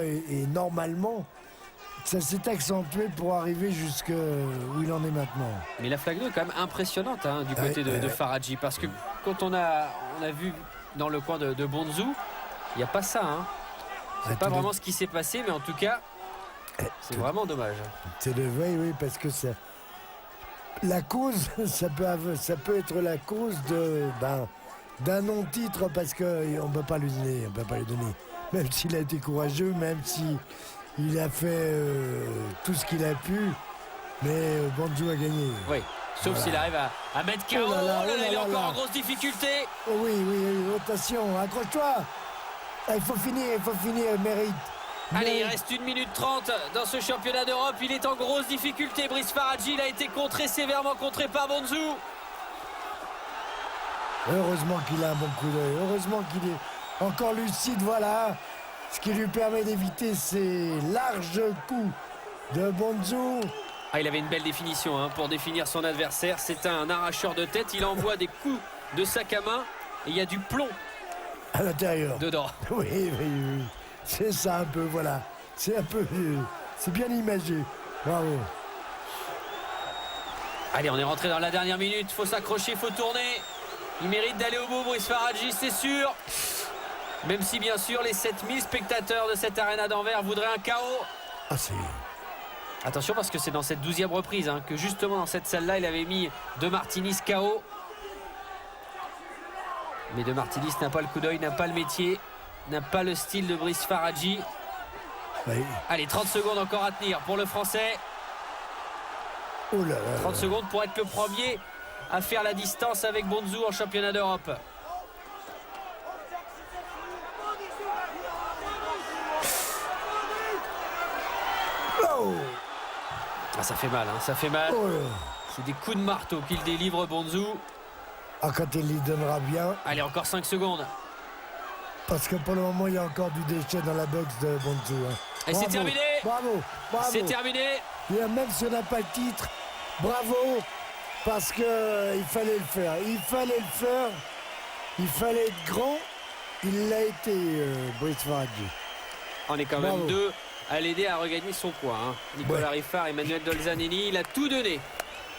Et normalement, ça s'est accentué pour arriver jusqu'où il en est maintenant. Mais la flaque d'eau est quand même impressionnante du côté de Faradji. Parce que quand on a vu dans le coin de Bonzou, il n'y a pas ça. C'est pas vraiment ce qui s'est passé, mais en tout cas, c'est vraiment dommage. C'est le vrai, oui, parce que ça, la cause, ça peut être la cause d'un non-titre, parce qu'on ne peut pas lui donner, même s'il a été courageux, même s'il a fait tout ce qu'il a pu, mais Bonzou a gagné. Oui, sauf s'il arrive à mettre KO. Il est encore en grosse difficulté. Oh oui, attention, accroche-toi. Il faut finir, mérite. Allez, il reste 1 minute 30 dans ce championnat d'Europe. Il est en grosse difficulté. Brice Faradji, il a été sévèrement contré par Bonzou. Heureusement qu'il a un bon coup d'œil. Heureusement qu'il est encore lucide, voilà. Ce qui lui permet d'éviter ces larges coups de Bonzou. Il avait une belle définition pour définir son adversaire. C'est un arracheur de tête. Il envoie des coups de sac à main. Et il y a du plomb à l'intérieur. Dedans. Oui. C'est ça un peu, voilà. C'est bien imagé. Bravo. Allez, on est rentré dans la dernière minute. Faut s'accrocher, faut tourner. Il mérite d'aller au bout, Brice Faradji, c'est sûr. Même si, bien sûr, les 7000 spectateurs de cette Arena d'Anvers voudraient un KO. Attention, parce que c'est dans cette 12e reprise que justement dans cette salle-là, il avait mis De Martinis KO. Mais De Martinis n'a pas le coup d'œil, n'a pas le métier, n'a pas le style de Brice Faradji. Oui. Allez, 30 secondes encore à tenir pour le Français. 30 secondes pour être le premier à faire la distance avec Bonzou en championnat d'Europe. Ça fait mal, ça fait mal. C'est des coups de marteau qu'il délivre Bonzou. Quand il y donnera bien. Allez, encore 5 secondes. Parce que pour le moment, il y a encore du déchet dans la boxe de Bonzou. Et c'est terminé. Bravo. C'est terminé. Et même si on n'a pas le titre, bravo. Parce qu'il fallait le faire. Il fallait être grand. Il l'a été, Brice Faradji. On est quand même deux à l'aider à regagner son poids. Nicolas Riffard, Emmanuel Dolzanini, il a tout donné.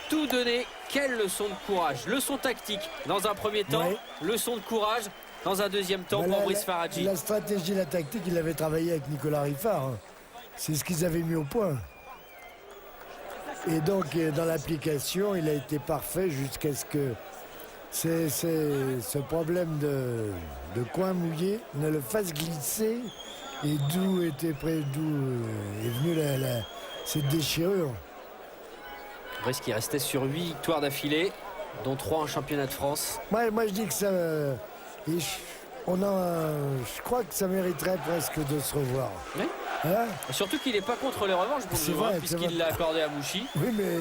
Tout donné. Quelle leçon de courage. Leçon tactique dans un premier temps. Leçon de courage dans un deuxième temps pour Brice Faradji. La stratégie, la tactique, il avait travaillé avec Nicolas Riffard. C'est ce qu'ils avaient mis au point. Et donc, dans l'application, il a été parfait jusqu'à ce que ce problème de coin mouillé ne le fasse glisser. Et d'où est venue cette déchirure. Brice qui restait sur 8 victoires d'affilée, dont 3 en championnat de France. Moi je dis que ça... je crois que ça mériterait presque de se revoir. Oui. Surtout qu'il n'est pas contre les revanches, puisqu'il l'a accordé à Mouchi. Oui, mais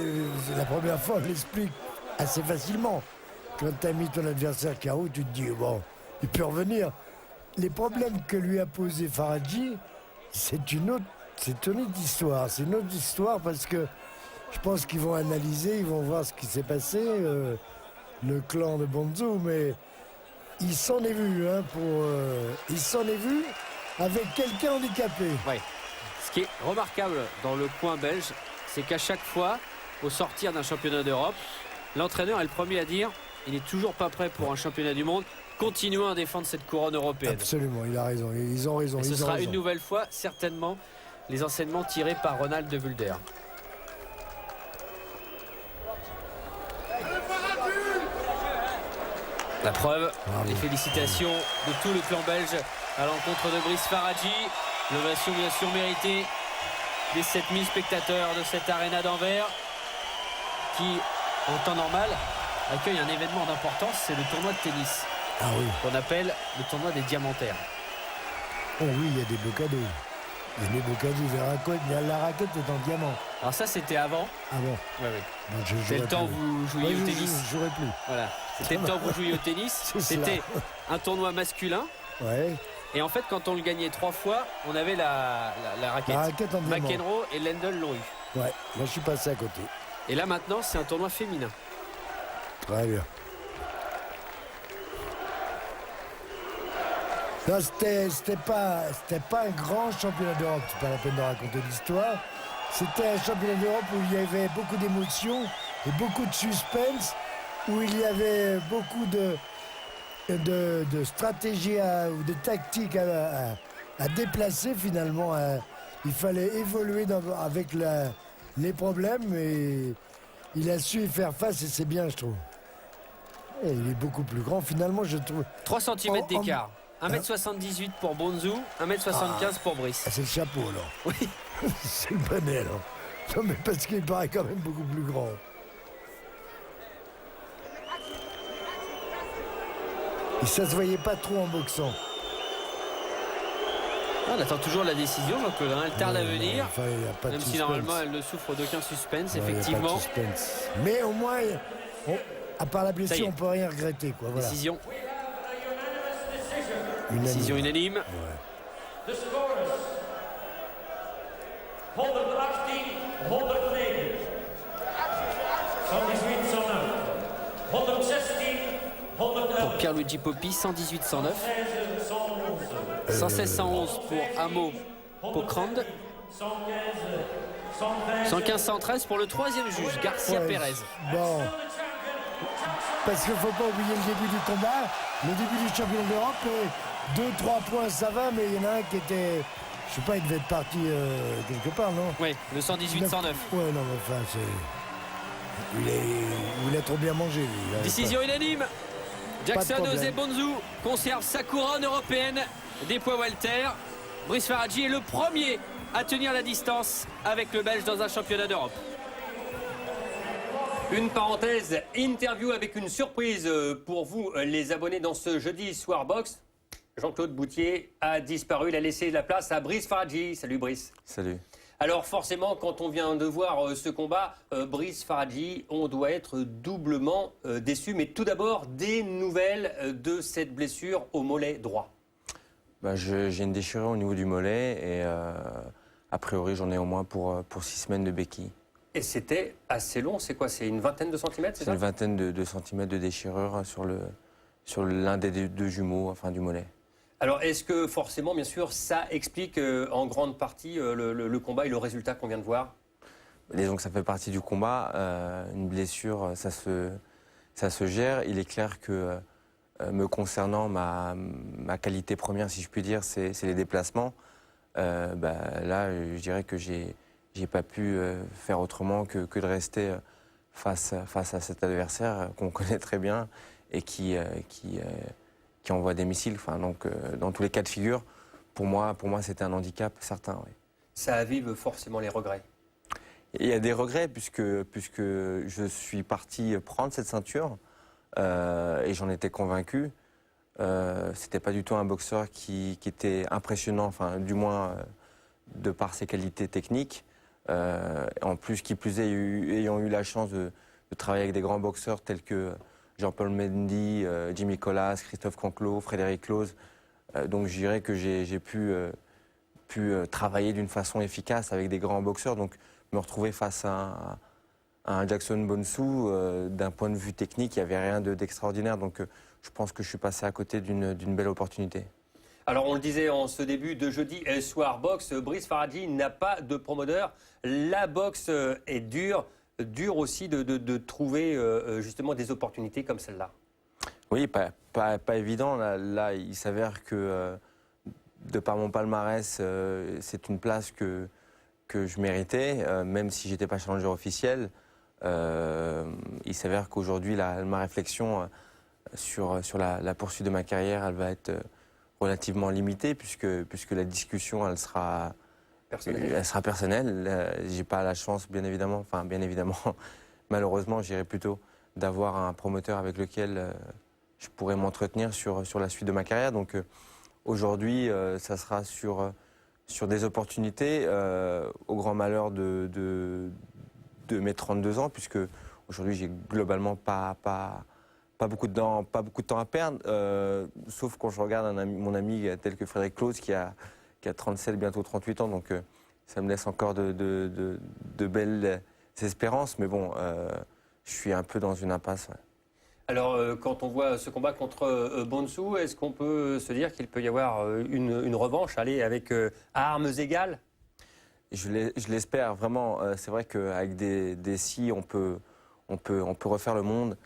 c'est la première fois, on l'explique assez facilement. Quand tu as mis ton adversaire KO, tu te dis, bon, il peut revenir. Les problèmes que lui a posé Faradji, c'est une autre histoire. C'est une autre histoire parce que je pense qu'ils vont analyser, ils vont voir ce qui s'est passé, le clan de Bonzou, mais il s'en est vu, il s'en est vu avec quelqu'un handicapé. Oui. Ce qui est remarquable dans le coin belge, c'est qu'à chaque fois, au sortir d'un championnat d'Europe, l'entraîneur est le premier à dire il n'est toujours pas prêt pour un championnat du monde. Continuons à défendre cette couronne européenne. Absolument, il a raison, ils ont raison. Et ce sera une nouvelle fois, certainement, les enseignements tirés par Ronald de Vulder. La preuve, les félicitations de tout le clan belge à l'encontre de Brice Faradji. L'ovation bien sûr méritée des 7000 spectateurs de cette Arena d'Anvers qui, en temps normal, accueille un événement d'importance, c'est le tournoi de tennis. Qu'on appelle le tournoi des diamantaires. Oh oui, il y a des beaux cadeaux. Il y a des beaux cadeaux. La raquette est en diamant. Alors ça, c'était avant. Ah bon? Oui. Bon, c'était le temps où vous jouiez au tennis. Je jouerai plus. Voilà. C'était le temps où vous jouiez au tennis. C'était un tournoi masculin. Ouais. Et en fait, quand on le gagnait 3 fois, on avait la raquette. La raquette en diamant. McEnroe et Lendl l'ont eu. Ouais, moi je suis passé à côté. Et là maintenant, c'est un tournoi féminin. Très bien. Non, c'était pas un grand championnat d'Europe, c'est pas la peine de raconter l'histoire. C'était un championnat d'Europe où il y avait beaucoup d'émotions et beaucoup de suspense, où il y avait beaucoup de stratégies ou de tactiques à déplacer finalement. Il fallait évoluer avec les problèmes et il a su y faire face et c'est bien, je trouve. Et il est beaucoup plus grand finalement, je trouve. 3 cm d'écart. 1m78 pour Bonzou, 1m75 pour Brice. Ah, c'est le chapeau, là. Oui. C'est le bonnet, là. Non, mais parce qu'il paraît quand même beaucoup plus grand. Et ça se voyait pas trop en boxant. On attend toujours la décision, Jean-Claude. Elle tarde à venir. Enfin, y a pas même de si suspense. normalement elle ne souffre d'aucun suspense, Ouais, effectivement. y a pas de suspense. Mais au moins, à part la Ça y blessure, est. on peut rien regretter, quoi. Voilà. Décision. Unanime. Décision unanime. Ouais. The scorers. Holder 18, Holder 9. 118, 109. Holder 16, Holder 11. Pour Pierluigi Poppi, 118, 109. 116, 111 pour Amo Pokrand. 115, 113 pour le troisième juge, Garcia Ouais, Pérez. Bon. Parce qu'il ne faut pas oublier le début du combat, le début du championnat d'Europe. 2-3 points, ça va, mais il y en a un qui était. Je sais pas, il devait être parti quelque part, non? Oui, le 118, 109. Ouais, non, mais enfin, c'est. Il voulait trop bien manger, lui. Il avait Décision unanime. Jackson problème. Ozebonzu conserve sa couronne européenne des poids welter. Brice Faradji est le premier à tenir la distance avec le Belge dans un championnat d'Europe. Une parenthèse, interview avec une surprise pour vous, les abonnés dans ce jeudi soir box. Jean-Claude Boutier a disparu, il a laissé la place à Brice Faradji. Salut Brice. Salut. Alors forcément, quand on vient de voir ce combat, Brice Faradji, on doit être doublement déçu. Mais tout d'abord, des nouvelles de cette blessure au mollet droit. Bah, j'ai une déchirure au niveau du mollet et a priori j'en ai au moins pour 6 semaines de béquille. Et c'était assez long, c'est quoi? C'est une vingtaine de centimètres, c'est C'est ça? une vingtaine de centimètres de déchirure sur l'un des deux jumeaux, enfin du mollet. Alors, est-ce que forcément, bien sûr, ça explique en grande partie le combat et le résultat qu'on vient de voir? Disons que ça fait partie du combat. Une blessure, ça se gère. Il est clair que me concernant, ma qualité première, si je puis dire, c'est les déplacements. Là, je dirais que j'ai pas pu faire autrement que de rester face à cet adversaire qu'on connaît très bien et qui envoie des missiles. Enfin, donc, dans tous les cas de figure, pour moi c'était un handicap certain. Oui. Ça avive forcément les regrets. Et il y a des regrets puisque je suis parti prendre cette ceinture et j'en étais convaincu. C'était pas du tout un boxeur qui était impressionnant, enfin du moins de par ses qualités techniques. En plus, qui plus est, ayant eu la chance de travailler avec des grands boxeurs tels que Jean-Paul Mendy, Jimmy Colas, Christophe Canclot, Frédéric Close. Donc je dirais que j'ai pu travailler d'une façon efficace avec des grands boxeurs. Donc me retrouver face à un Jackson Bonsu, d'un point de vue technique, il n'y avait rien d'extraordinaire. Donc je pense que je suis passé à côté d'une belle opportunité. Alors on le disait en ce début de jeudi soir boxe, Brice Faradji n'a pas de promoteur. La boxe est dure aussi de trouver justement des opportunités comme celle-là. Oui, pas évident. Là, il s'avère que de par mon palmarès, c'est une place que je méritais, même si j'étais pas challenger officiel. Il s'avère qu'aujourd'hui, ma réflexion sur la poursuite de ma carrière, elle va être relativement limitée puisque la discussion, elle sera personnelle. J'ai pas la chance, bien évidemment, malheureusement, j'irai plutôt d'avoir un promoteur avec lequel je pourrais m'entretenir sur la suite de ma carrière. Donc aujourd'hui, ça sera sur des opportunités, au grand malheur de mes 32 ans, puisque aujourd'hui j'ai globalement pas beaucoup de temps à perdre, sauf quand je regarde mon ami tel que Frédéric Close qui a 37, bientôt 38 ans, donc ça me laisse encore de belles espérances, mais bon, je suis un peu dans une impasse. Ouais. Alors, quand on voit ce combat contre Bonsu, est-ce qu'on peut se dire qu'il peut y avoir une revanche, aller avec à armes égales? Je l'espère vraiment. C'est vrai qu'avec des si, on peut refaire le monde.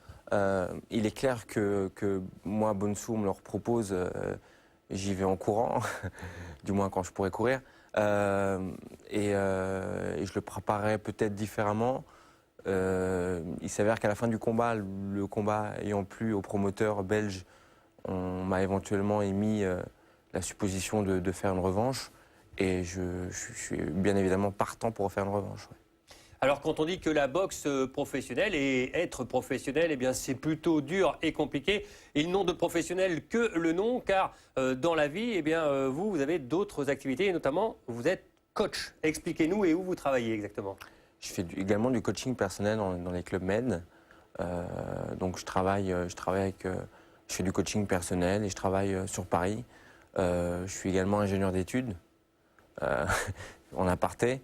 Il est clair que moi, Bonsu, on me le propose, j'y vais en courant, du moins quand je pourrais courir. Et je le préparerai peut-être différemment. Il s'avère qu'à la fin du combat, le combat ayant plu au promoteur belge, on m'a éventuellement émis la supposition de faire une revanche. Et je suis bien évidemment partant pour refaire une revanche. Ouais. Alors, quand on dit que la boxe professionnelle et être professionnel, eh bien, c'est plutôt dur et compliqué. Ils n'ont de professionnel que le nom, car dans la vie, eh bien, vous avez d'autres activités, et notamment, vous êtes coach. Expliquez-nous et où vous travaillez exactement. Je fais également du coaching personnel dans les clubs med. Donc, je fais du coaching personnel et je travaille sur Paris. Je suis également ingénieur d'études. En aparté.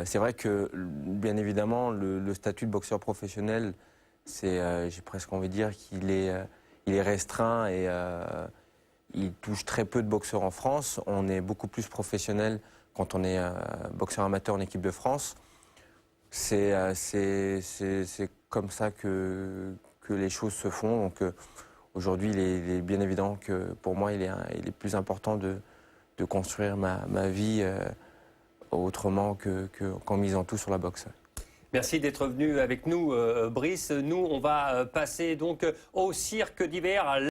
C'est vrai que, bien évidemment, le statut de boxeur professionnel, j'ai presque envie de dire qu'il est restreint et il touche très peu de boxeurs en France. On est beaucoup plus professionnel quand on est boxeur amateur en équipe de France. C'est comme ça que les choses se font. Donc aujourd'hui, il est bien évident que pour moi, il est plus important de construire ma vie autrement qu'en misant tout sur la boxe. Merci d'être venu avec nous, Brice. Nous, on va passer donc au cirque d'hiver.